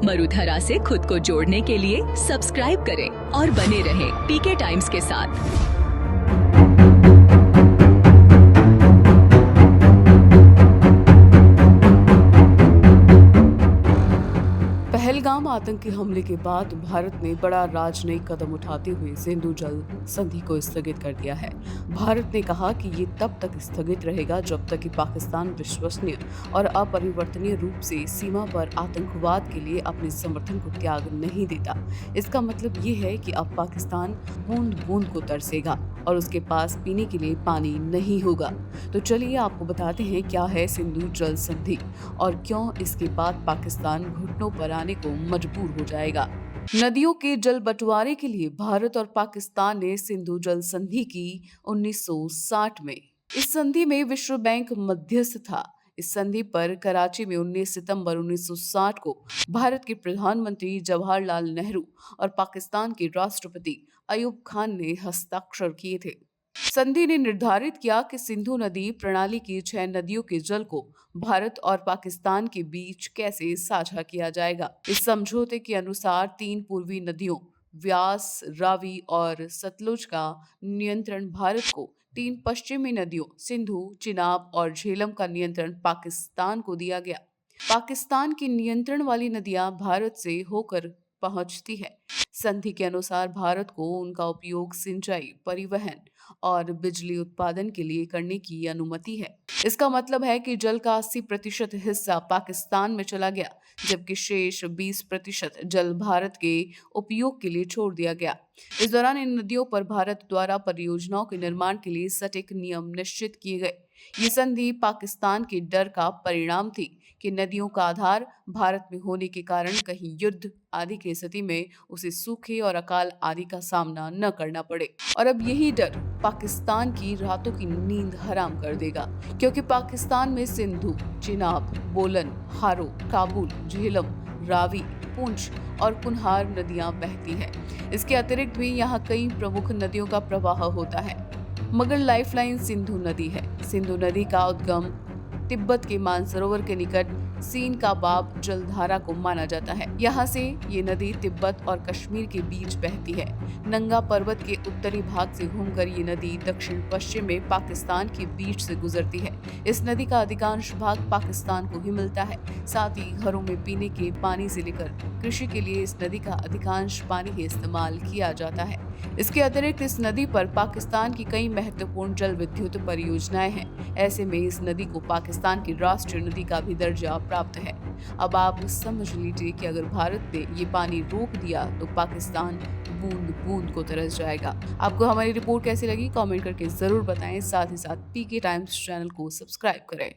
मरुधरा से खुद को जोड़ने के लिए सब्सक्राइब करें और बने रहें पीके टाइम्स के साथ। पहलगाम आतंकी हमले के बाद भारत ने बड़ा राजनयिक कदम उठाते हुए सिंधु जल संधि को स्थगित कर दिया है। भारत ने कहा कि ये तब तक स्थगित रहेगा जब तक कि पाकिस्तान विश्वसनीय और अपरिवर्तनीय रूप से सीमा पर आतंकवाद के लिए अपने समर्थन को त्याग नहीं देता। इसका मतलब ये है कि अब पाकिस्तान बूंद बूंद को तरसेगा और उसके पास पीने के लिए पानी नहीं होगा। तो चलिए आपको बताते हैं क्या है सिंधु जल संधि और क्यों इसके बाद पाकिस्तान घुटनों पर आने को मजबूर हो जाएगा। नदियों के जल बंटवारे के लिए भारत और पाकिस्तान ने सिंधु जल संधि की 1960 में। इस संधि में विश्व बैंक मध्यस्थ था। इस संधि पर कराची में 19 सितंबर 1960 को भारत के प्रधानमंत्री जवाहरलाल नेहरू और पाकिस्तान के राष्ट्रपति अयूब खान ने हस्ताक्षर किए थे। संधि ने निर्धारित किया कि सिंधु नदी प्रणाली की 6 नदियों के जल को भारत और पाकिस्तान के बीच कैसे साझा किया जाएगा। इस समझौते के अनुसार 3 पूर्वी नदियों व्यास, रावी और सतलुज का नियंत्रण भारत को, 3 पश्चिमी नदियों सिंधु, चिनाब और झेलम का नियंत्रण पाकिस्तान को दिया गया। पाकिस्तान की नियंत्रण वाली नदियां भारत से होकर पहुंचती है। संधि के अनुसार भारत को उनका उपयोग सिंचाई, परिवहन और बिजली उत्पादन के लिए करने की अनुमति है। इसका मतलब है कि जल का 80% हिस्सा पाकिस्तान में चला गया, जबकि शेष 20% जल भारत के उपयोग के लिए छोड़ दिया गया। इस दौरान इन नदियों पर भारत द्वारा परियोजनाओं के निर्माण के लिए सटीक नियम निश्चित किए गए। ये संधि पाकिस्तान के डर का परिणाम थी कि नदियों का आधार भारत में होने के कारण कहीं युद्ध आदि की स्थिति में उसे सूखे और अकाल आदि का सामना न करना पड़े। और अब यही डर पाकिस्तान की रातों की नींद हराम कर देगा, क्योंकि पाकिस्तान में सिंधु, चिनाब, बोलन, हारो, काबुल, झेलम, रावी, पुंछ और कुनहार नदियां बहती हैं। इसके अतिरिक्त भी यहाँ कई प्रमुख नदियों का प्रवाह होता है, मगर लाइफलाइन सिंधु नदी है। सिंधु नदी का उद्गम तिब्बत के मानसरोवर के निकट सीन का बाब जलधारा को माना जाता है। यहाँ से ये नदी तिब्बत और कश्मीर के बीच बहती है। नंगा पर्वत के उत्तरी भाग से घूमकर ये नदी दक्षिण पश्चिम में पाकिस्तान के बीच से गुजरती है। इस नदी का अधिकांश भाग पाकिस्तान को ही मिलता है। साथ ही घरों में पीने के पानी से लेकर कृषि के लिए इस नदी का अधिकांश पानी ही इस्तेमाल किया जाता है। इसके अतिरिक्त इस नदी पर पाकिस्तान की कई महत्वपूर्ण जल विद्युत परियोजनाएं हैं। ऐसे में इस नदी को पाकिस्तान की राष्ट्रीय नदी का भी दर्जा प्राप्त है। अब आप समझ लीजिए कि अगर भारत ने ये पानी रोक दिया तो पाकिस्तान बूंद बूंद को तरस जाएगा। आपको हमारी रिपोर्ट कैसी लगी कमेंट करके जरूर बताएं। साथ ही साथ पीके टाइम्स चैनल को सब्सक्राइब करें।